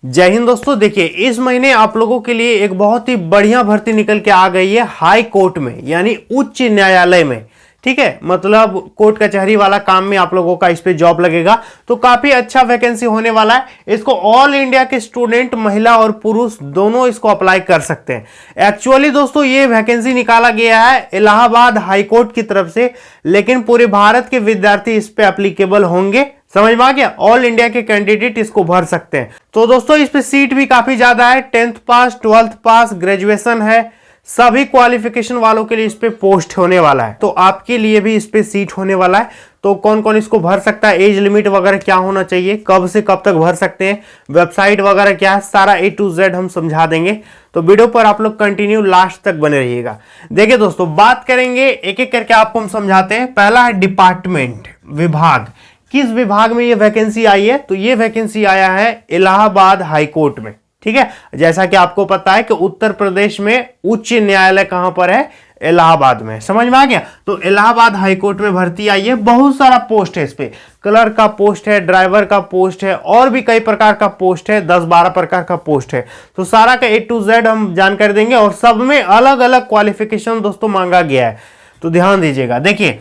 जय हिंद दोस्तों। देखिए, इस महीने आप लोगों के लिए एक बहुत ही बढ़िया भर्ती निकल के आ गई है हाई कोर्ट में, यानी उच्च न्यायालय में। ठीक है, मतलब कोर्ट कचहरी वाला काम में आप लोगों का इस पे जॉब लगेगा, तो काफी अच्छा वैकेंसी होने वाला है। इसको ऑल इंडिया के स्टूडेंट, महिला और पुरुष दोनों इसको अप्लाई कर सकते हैं। एक्चुअली दोस्तों ये वैकेंसी निकाला गया है इलाहाबाद हाई कोर्ट की तरफ से, लेकिन पूरे भारत के विद्यार्थी इस पे एप्लीकेबल होंगे। समझ में आ गया? ऑल इंडिया के कैंडिडेट इसको भर सकते हैं। तो दोस्तों इस पे सीट भी काफी ज्यादा है। 10th पास, 12th पास, ग्रेजुएशन है, सभी क्वालिफिकेशन वालों के लिए इस पे पोस्ट होने वाला है। तो आपके लिए भी इस पे सीट होने वाला है। तो कौन कौन इसको भर सकता है, एज लिमिट वगैरह क्या होना चाहिए, कब से कब तक भर सकते हैं, वेबसाइट वगैरह क्या है, सारा A to Z हम समझा देंगे। तो वीडियो पर आप लोग कंटिन्यू लास्ट तक बने रहिएगा। देखिए दोस्तों, बात करेंगे एक एक करके, आपको हम समझाते हैं। पहला है डिपार्टमेंट, विभाग। किस विभाग में ये वैकेंसी आई है? तो ये वैकेंसी आया है इलाहाबाद हाई कोर्ट में। ठीक है, जैसा कि आपको पता है कि उत्तर प्रदेश में उच्च न्यायालय कहां पर है? इलाहाबाद में। समझ में आ गया? तो इलाहाबाद हाई कोर्ट में भर्ती आई है। बहुत सारा पोस्ट है इस पे, क्लर्क का पोस्ट है, ड्राइवर का पोस्ट है, और भी कई प्रकार का पोस्ट है, 10-12 प्रकार का पोस्ट है। तो सारा का A to Z हम जानकारी देंगे, और सब में अलग अलग क्वालिफिकेशन दोस्तों मांगा गया है, तो ध्यान दीजिएगा। देखिए,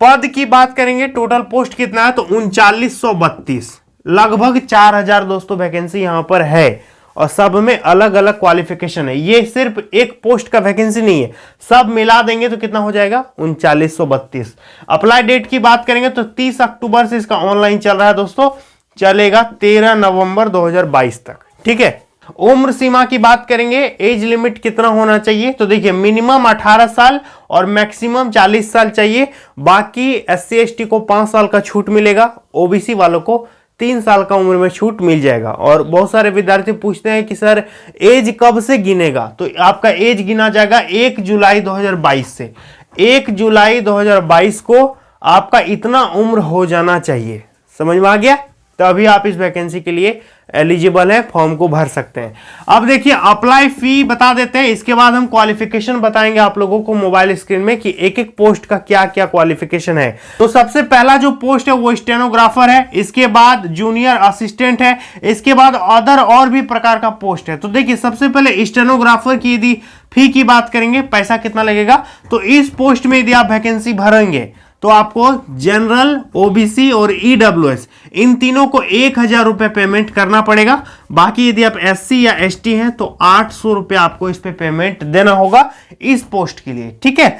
पद की बात करेंगे, टोटल पोस्ट कितना है? तो 3932, लगभग 4000 दोस्तों वैकेंसी यहां पर है, और सब में अलग अलग क्वालिफिकेशन है। ये सिर्फ एक पोस्ट का वैकेंसी नहीं है, सब मिला देंगे तो कितना हो जाएगा? 3932। अप्लाई डेट की बात करेंगे तो 30 अक्टूबर से इसका ऑनलाइन चल रहा है दोस्तों, चलेगा 13 नवंबर 2022 तक। ठीक है, उम्र सीमा की बात करेंगे, एज लिमिट कितना होना चाहिए? तो देखिए, मिनिमम 18 साल और मैक्सिमम 40 साल चाहिए। बाकी SC ST को 5 साल का छूट मिलेगा, OBC वालों को 3 साल का उम्र में छूट मिल जाएगा। और बहुत सारे विद्यार्थी पूछते हैं कि सर एज कब से गिनेगा? तो आपका एज गिना जाएगा 1 जुलाई 2022 से। 1 जुलाई 2022 को आपका इतना उम्र हो जाना चाहिए। समझ में आ गया? तभी आप इस वैकेंसी के लिए एलिजिबल है, फॉर्म को भर सकते हैं। अब देखिए, अप्लाई फी बता देते हैं, इसके बाद हम क्वालिफिकेशन बताएंगे आप लोगों को मोबाइल स्क्रीन में कि एक एक पोस्ट का क्या क्या क्वालिफिकेशन है। तो सबसे पहला जो पोस्ट है वो स्टेनोग्राफर है, इसके बाद जूनियर असिस्टेंट है, इसके बाद अदर और भी प्रकार का पोस्ट है। तो देखिए, सबसे पहले स्टेनोग्राफर की यदि फी की बात करेंगे, पैसा कितना लगेगा? तो इस पोस्ट में यदि आप वैकेंसी भरेंगे तो आपको जनरल, OBC और EWS इन तीनों को 1000 रुपए पेमेंट करना पड़ेगा। बाकी यदि आप SC या ST हैं तो 800 रुपए आपको इस पे पेमेंट देना होगा इस पोस्ट के लिए। ठीक है,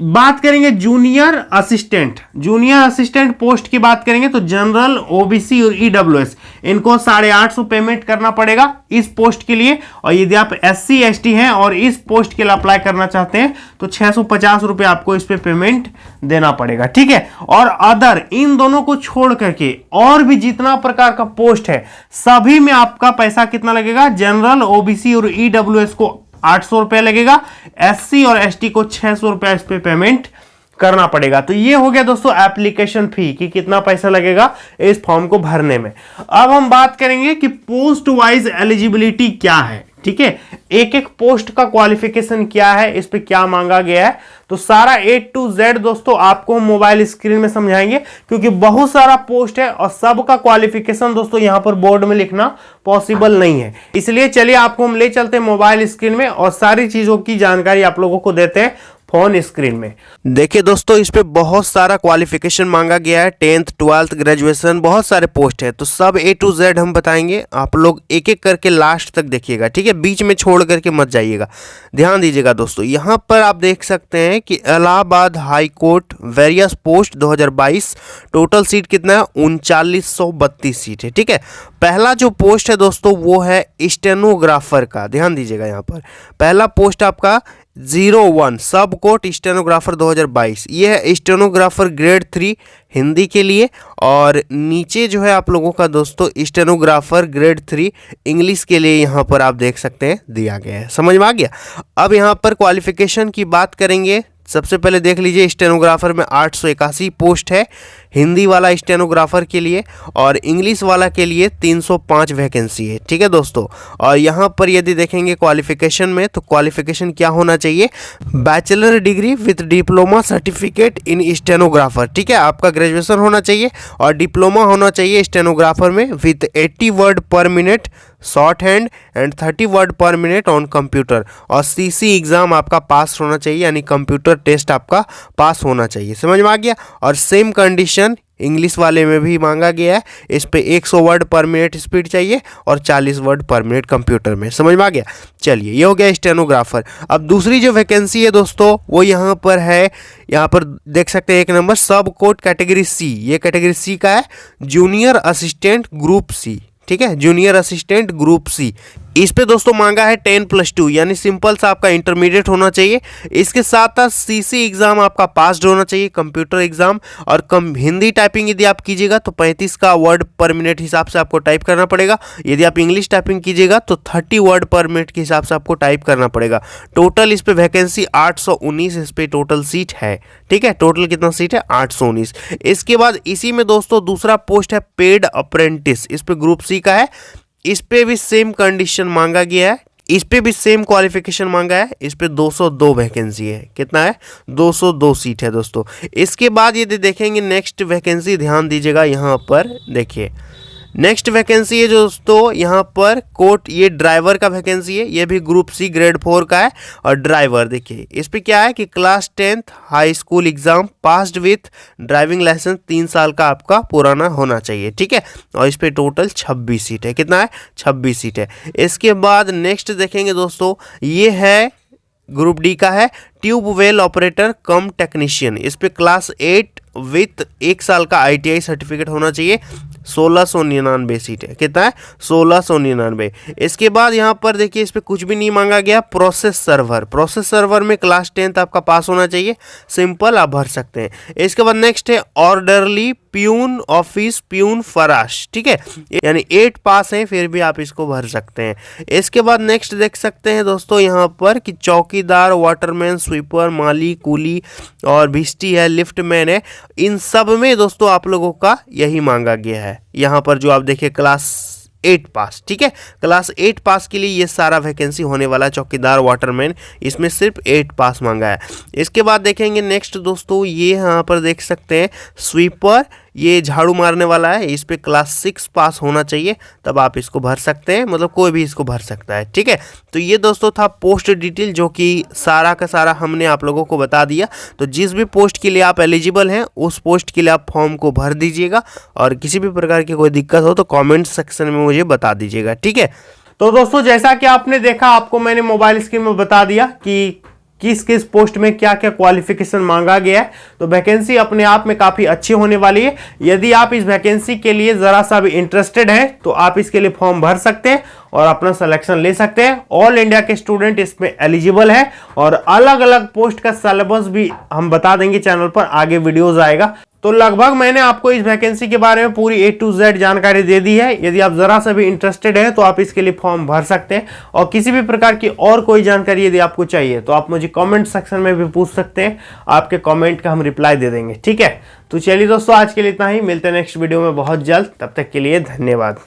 बात करेंगे junior assistant. Junior assistant post की बात करेंगे तो जनरल, OBC और EWS इनको 850 पेमेंट करना पड़ेगा इस पोस्ट के लिए। और यदि आप SC ST हैं और इस पोस्ट के लिए अप्लाई करना चाहते हैं तो 650 रुपए आपको इस पे पेमेंट देना पड़ेगा। ठीक है, और अदर, इन दोनों को छोड़ करके और भी जितना प्रकार का पोस्ट है सभी में आपका पैसा कितना लगेगा? जनरल, OBC और EWS को 800 रुपए लगेगा, SC और ST को 600 रुपए इस पे पेमेंट करना पड़ेगा। तो ये हो गया दोस्तों एप्लीकेशन फी कि कितना पैसा लगेगा इस फॉर्म को भरने में। अब हम बात करेंगे कि पोस्ट वाइज एलिजिबिलिटी क्या है। ठीक है, एक एक पोस्ट का क्वालिफिकेशन क्या है, इस पे क्या मांगा गया है, तो सारा A to Z दोस्तों आपको मोबाइल स्क्रीन में समझाएंगे, क्योंकि बहुत सारा पोस्ट है और सबका क्वालिफिकेशन दोस्तों यहां पर बोर्ड में लिखना पॉसिबल नहीं है। इसलिए चलिए आपको हम ले चलते हैं मोबाइल स्क्रीन में और सारी चीजों की जानकारी आप लोगों को देते हैं फोन स्क्रीन में। देखिए दोस्तों, इस पे बहुत सारा क्वालिफिकेशन मांगा गया है, 10th 12th ग्रेजुएशन, बहुत सारे पोस्ट है। तो सब A to Z हम बताएंगे, आप लोग एक एक करके लास्ट तक देखिएगा। ठीक है, बीच में छोड़ करके मत जाइएगा, ध्यान दीजिएगा दोस्तों। यहाँ पर आप देख सकते हैं कि Allahabad high court various post 2022, total seat कितना है? 3932 सीट है। ठीक है, पहला जो पोस्ट है दोस्तों वो है स्टेनोग्राफर का। ध्यान दीजिएगा, यहाँ पर पहला पोस्ट आपका 01 सब कोर्ट स्टेनोग्राफर 2022, ये है स्टेनोग्राफर ग्रेड 3 हिंदी के लिए। और नीचे जो है आप लोगों का दोस्तों स्टेनोग्राफर ग्रेड 3 इंग्लिश के लिए यहाँ पर आप देख सकते हैं दिया गया है। समझ में आ गया? अब यहाँ पर क्वालिफिकेशन की बात करेंगे, सबसे पहले देख लीजिए, स्टेनोग्राफर में 881 पोस्ट है हिंदी वाला स्टेनोग्राफर के लिए, और इंग्लिश वाला के लिए 305 वैकेंसी है। ठीक है दोस्तों, और यहाँ पर यदि देखेंगे क्वालिफिकेशन में, तो क्वालिफिकेशन क्या होना चाहिए? Bachelor degree with diploma certificate in stenographer. ठीक है, आपका ग्रेजुएशन होना चाहिए और डिप्लोमा होना चाहिए स्टेनोग्राफर में विथ 80 वर्ड पर minute short hand and 30 word पर मिनट ऑन कंप्यूटर। और सीसी एग्जाम आपका पास होना चाहिए, यानी कंप्यूटर टेस्ट आपका पास होना चाहिए। समझ में आ गया। और सेम कंडीशन इंग्लिश वाले में भी मांगा गया है। इस पे 100 वर्ड पर मिनट स्पीड चाहिए और 40 वर्ड पर मिनट कंप्यूटर में। समझ में आ गया। चलिए, ये हो गया स्टेनोग्राफर। अब दूसरी जो वैकेंसी है दोस्तों वो यहाँ पर है, यहाँ पर देख सकते हैं 1 नंबर सब कोड कैटेगरी सी। ये कैटेगरी सी का है, जूनियर असिस्टेंट ग्रुप सी। ठीक है, जूनियर असिस्टेंट ग्रुप सी। इस पे दोस्तों मांगा है 10+2, यानी सिंपल सा आपका इंटरमीडिएट होना चाहिए। इसके साथ साथ सीसी एग्जाम आपका पास्ड होना चाहिए, कंप्यूटर एग्जाम। और कम हिंदी टाइपिंग यदि आप कीजिएगा तो 35 का वर्ड पर मिनट हिसाब से आपको टाइप करना पड़ेगा। यदि आप इंग्लिश टाइपिंग कीजिएगा तो 30 वर्ड पर मिनट के हिसाब से आपको टाइप करना पड़ेगा। टोटल इस पे वैकेंसी 819 इस पे टोटल सीट है। ठीक है, टोटल कितना सीट है? 819। इसके बाद इसी में दोस्तों दूसरा पोस्ट है पेड अप्रेंटिस। इस पे ग्रुप सी का है। इस पे भी सेम कंडीशन मांगा गया है, इस पे भी सेम क्वालिफिकेशन मांगा है। इस पे 202 वैकेंसी है। कितना है? 202 सीट है दोस्तों। इसके बाद यदि देखेंगे नेक्स्ट वैकेंसी, ध्यान दीजिएगा यहाँ पर देखिए, नेक्स्ट वैकेंसी है दोस्तों यहाँ पर कोट, ये ड्राइवर का वैकेंसी है। ये भी ग्रुप सी ग्रेड 4 का है। और ड्राइवर देखिए इस पे क्या है कि class 10th high school exam passed with driving licence 3 साल का आपका पुराना होना चाहिए। ठीक है, और इस पे टोटल 26 सीट है। कितना है? 26 सीट है। इसके बाद नेक्स्ट देखेंगे दोस्तों, ये है ग्रुप डी का है, ट्यूबवेल ऑपरेटर कम टेक्नीशियन। इस पे क्लास 8 विथ 1 साल का ITI सर्टिफिकेट होना चाहिए। 1699 सीट है। कितना है? 1699। इसके बाद यहाँ पर देखिए इस पे कुछ भी नहीं मांगा गया। प्रोसेस सर्वर, प्रोसेस सर्वर में क्लास 10th आपका पास होना चाहिए। सिंपल, आप भर सकते हैं। इसके बाद नेक्स्ट है ऑर्डरली प्यून ऑफिस प्यून फराश। ठीक है, यानी 8 पास है फिर भी आप इसको भर सकते हैं। इसके बाद नेक्स्ट देख सकते हैं दोस्तों यहाँ पर कि चौकीदार, वाटरमैन, स्वीपर, माली, कूली और भिस्टी है, लिफ्टमैन है। इन सब में दोस्तों आप लोगों का यही मांगा गया है। यहाँ पर जो आप देखिए क्लास 8 पास। ठीक है, क्लास 8 पास के लिए ये सारा वैकेंसी होने वाला है। चौकीदार, वाटरमैन, इसमें सिर्फ 8 पास मांगा है। इसके बाद देखेंगे नेक्स्ट दोस्तों, ये यहाँ पर देख सकते हैं स्वीपर, ये झाड़ू मारने वाला है। इस पे क्लास 6 पास होना चाहिए, तब आप इसको भर सकते हैं। मतलब कोई भी इसको भर सकता है। ठीक है, तो ये दोस्तों था पोस्ट डिटेल, जो कि सारा का सारा हमने आप लोगों को बता दिया। तो जिस भी पोस्ट के लिए आप एलिजिबल हैं उस पोस्ट के लिए आप फॉर्म को भर दीजिएगा। और किसी भी प्रकार की कोई दिक्कत हो तो कॉमेंट सेक्शन में मुझे बता दीजिएगा। ठीक है, तो दोस्तों जैसा कि आपने देखा, आपको मैंने मोबाइल स्क्रीन में बता दिया कि किस किस पोस्ट में क्या क्या क्वालिफिकेशन मांगा गया है। तो वैकेंसी अपने आप में काफी अच्छी होने वाली है। यदि आप इस वैकेंसी के लिए जरा सा भी इंटरेस्टेड हैं तो आप इसके लिए फॉर्म भर सकते हैं और अपना सिलेक्शन ले सकते हैं। ऑल इंडिया के स्टूडेंट इसमें एलिजिबल है और अलग अलग पोस्ट का सिलेबस भी हम बता देंगे चैनल पर, आगे वीडियोज आएगा। तो लगभग मैंने आपको इस वैकेंसी के बारे में पूरी A to Z जानकारी दे दी है। यदि आप जरा सा भी इंटरेस्टेड हैं तो आप इसके लिए फॉर्म भर सकते हैं। और किसी भी प्रकार की और कोई जानकारी यदि आपको चाहिए तो आप मुझे कमेंट सेक्शन में भी पूछ सकते हैं। आपके कमेंट का हम रिप्लाई दे देंगे। ठीक है, तो चलिए दोस्तों आज के लिए इतना ही। मिलते हैं नेक्स्ट वीडियो में बहुत जल्द। तब तक के लिए धन्यवाद।